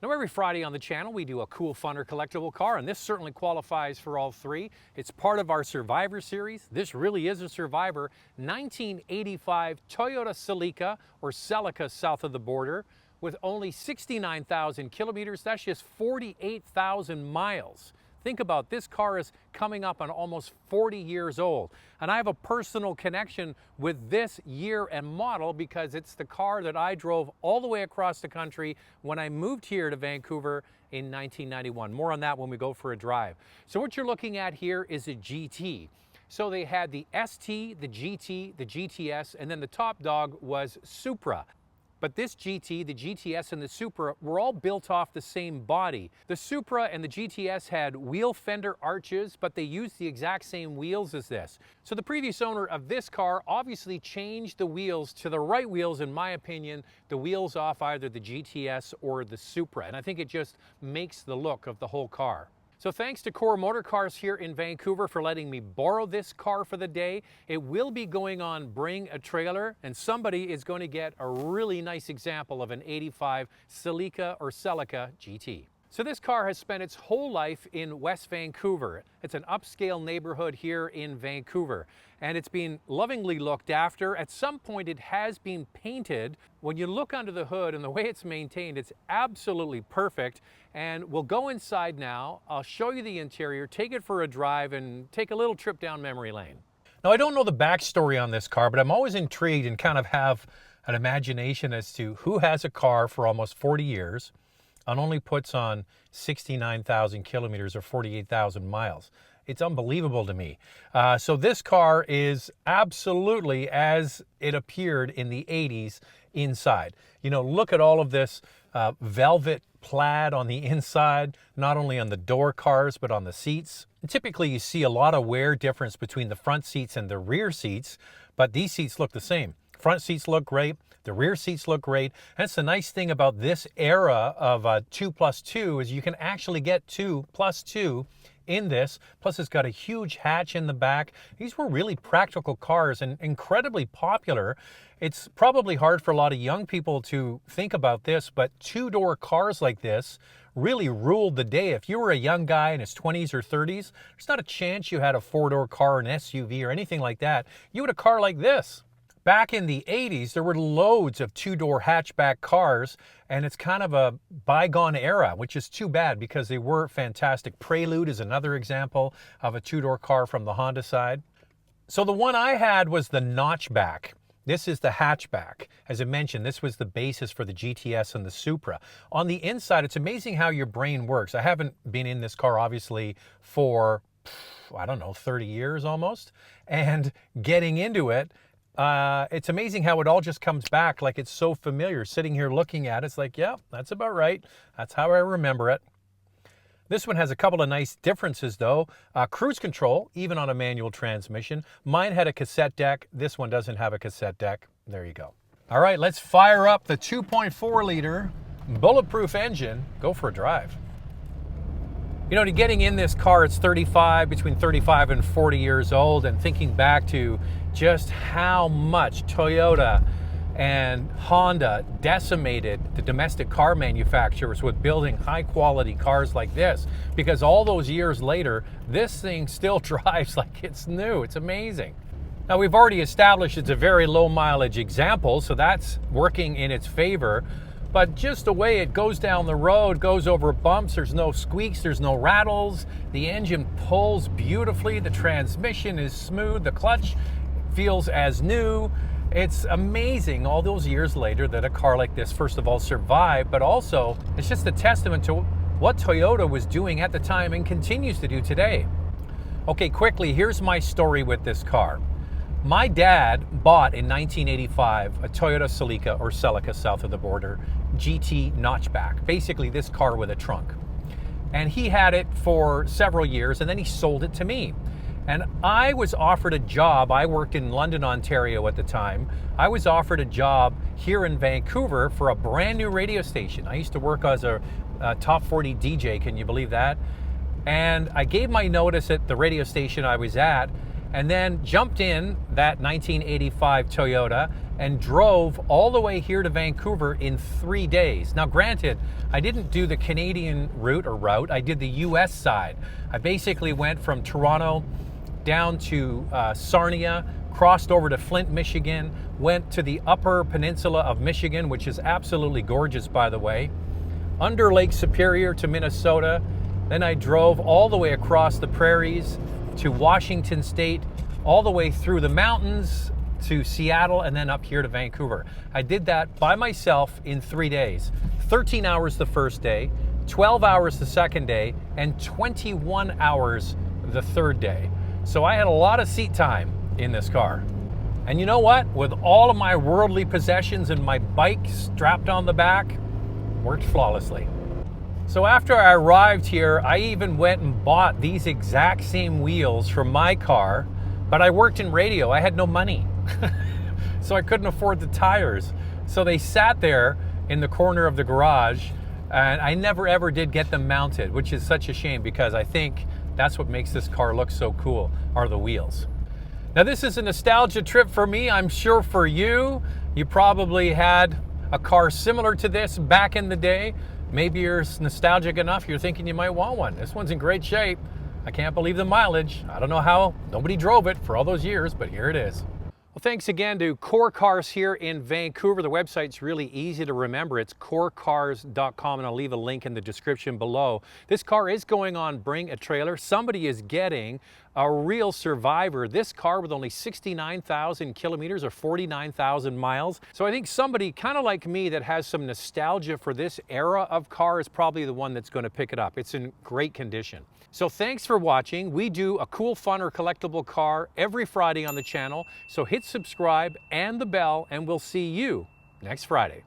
Now every Friday on the channel we do a cool, fun, or collectible car, and this certainly qualifies for all three. It's part of our Survivor series. This really is a Survivor. 1985 Toyota Celica, or Celica south of the border, with only 69,000 kilometers. That's just 48,000 miles. Think about this car is coming up on almost 40 years old. And I have a personal connection with this year and model because it's the car that I drove all the way across the country when I moved here to Vancouver in 1991. More on that when we go for a drive. So what you're looking at here is a GT. So they had the ST, the GT, the GTS, and then the top dog was Supra. But this GT, the GTS, and the Supra were all built off the same body. The Supra and the GTS had wheel fender arches, but they used the exact same wheels as this. So the previous owner of this car obviously changed the wheels to the right wheels, in my opinion, the wheels off either the GTS or the Supra. And I think it just makes the look of the whole car. So thanks to Core Motor Cars here in Vancouver for letting me borrow this car for the day. It will be going on Bring a Trailer, and somebody is going to get a really nice example of an 85 Celica or Celica GT. So this car has spent its whole life in West Vancouver. It's an upscale neighborhood here in Vancouver, and it's been lovingly looked after. At some point it has been painted. When you look under the hood and the way it's maintained, it's absolutely perfect. And we'll go inside now. I'll show you the interior, take it for a drive, and take a little trip down memory lane. Now, I don't know the backstory on this car, but I'm always intrigued and kind of have an imagination as to who has a car for almost 40 years and only puts on 69,000 kilometers or 48,000 miles. It's unbelievable to me. So this car is absolutely as it appeared in the 80s inside. You know, look at all of this velvet plaid on the inside, not only on the door cars, but on the seats. And typically you see a lot of wear difference between the front seats and the rear seats, but these seats look the same. Front seats look great. The rear seats look great. That's the nice thing about this era of 2+2 is you can actually get 2+2 in this. Plus it's got a huge hatch in the back. These were really practical cars and incredibly popular. It's probably hard for a lot of young people to think about this, but two-door cars like this really ruled the day. If you were a young guy in his 20s or 30s, there's not a chance you had a four-door car, an SUV, or anything like that. You had a car like this. Back in the 80s, there were loads of two-door hatchback cars, and it's kind of a bygone era, which is too bad because they were fantastic. Prelude is another example of a two-door car from the Honda side. So the one I had was the notchback. This is the hatchback. As I mentioned, this was the basis for the GTS and the Supra. On the inside, it's amazing how your brain works. I haven't been in this car, obviously, for, I don't know, 30 years almost. And getting into it, it's amazing how it all just comes back like it's so familiar. Sitting here looking at it, it's like, yeah, that's about right. That's how I remember it. This one has a couple of nice differences though. Cruise control, even on a manual transmission. Mine had a cassette deck. This one doesn't have a cassette deck. There you go. All right, let's fire up the 2.4 liter bulletproof engine. Go for a drive. You know, getting in this car, it's between 35 and 40 years old, and thinking back to just how much Toyota and Honda decimated the domestic car manufacturers with building high quality cars like this, because all those years later, this thing still drives like it's new. It's amazing. Now, we've already established it's a very low mileage example, so that's working in its favor. But just the way it goes down the road, goes over bumps, there's no squeaks, there's no rattles. The engine pulls beautifully. The transmission is smooth. The clutch feels as new. It's amazing all those years later that a car like this, first of all, survived, but also it's just a testament to what Toyota was doing at the time and continues to do today. Okay, quickly, here's my story with this car. My dad bought in 1985 a Toyota Celica or Celica south of the border GT notchback, basically this car with a trunk. And he had it for several years and then he sold it to me. And I was offered a job. I worked in London, Ontario at the time. I was offered a job here in Vancouver for a brand new radio station. I used to work as a top 40 DJ, can you believe that? And I gave my notice at the radio station I was at, and then jumped in that 1985 Toyota and drove all the way here to Vancouver in 3 days. Now granted, I didn't do the Canadian route, I did the US side. I basically went from Toronto down to Sarnia, crossed over to Flint, Michigan, went to the upper peninsula of Michigan, which is absolutely gorgeous, by the way, under Lake Superior to Minnesota. Then I drove all the way across the prairies to Washington State, all the way through the mountains to Seattle, and then up here to Vancouver. I did that by myself in 3 days. 13 hours the first day, 12 hours the second day, and 21 hours the third day. So I had a lot of seat time in this car. And you know what? With all of my worldly possessions and my bike strapped on the back, worked flawlessly. So after I arrived here, I even went and bought these exact same wheels from my car, but I worked in radio. I had no money. So I couldn't afford the tires. So they sat there in the corner of the garage, and I never ever did get them mounted, which is such a shame because I think that's what makes this car look so cool, are the wheels. Now this is a nostalgia trip for me. I'm sure for you, you probably had a car similar to this back in the day. Maybe you're nostalgic enough, you're thinking you might want one. This one's in great shape. I can't believe the mileage. I don't know how nobody drove it for all those years, but here it is. Well, thanks again to Core Cars here in Vancouver. The website's really easy to remember. It's corecars.com, and I'll leave a link in the description below. This car is going on Bring a Trailer. Somebody is getting a real survivor. This car with only 69,000 kilometers or 49,000 miles. So I think somebody kind of like me that has some nostalgia for this era of car is probably the one that's going to pick it up. It's in great condition. So thanks for watching. We do a cool, fun, or collectible car every Friday on the channel. So hit subscribe and the bell, and we'll see you next Friday.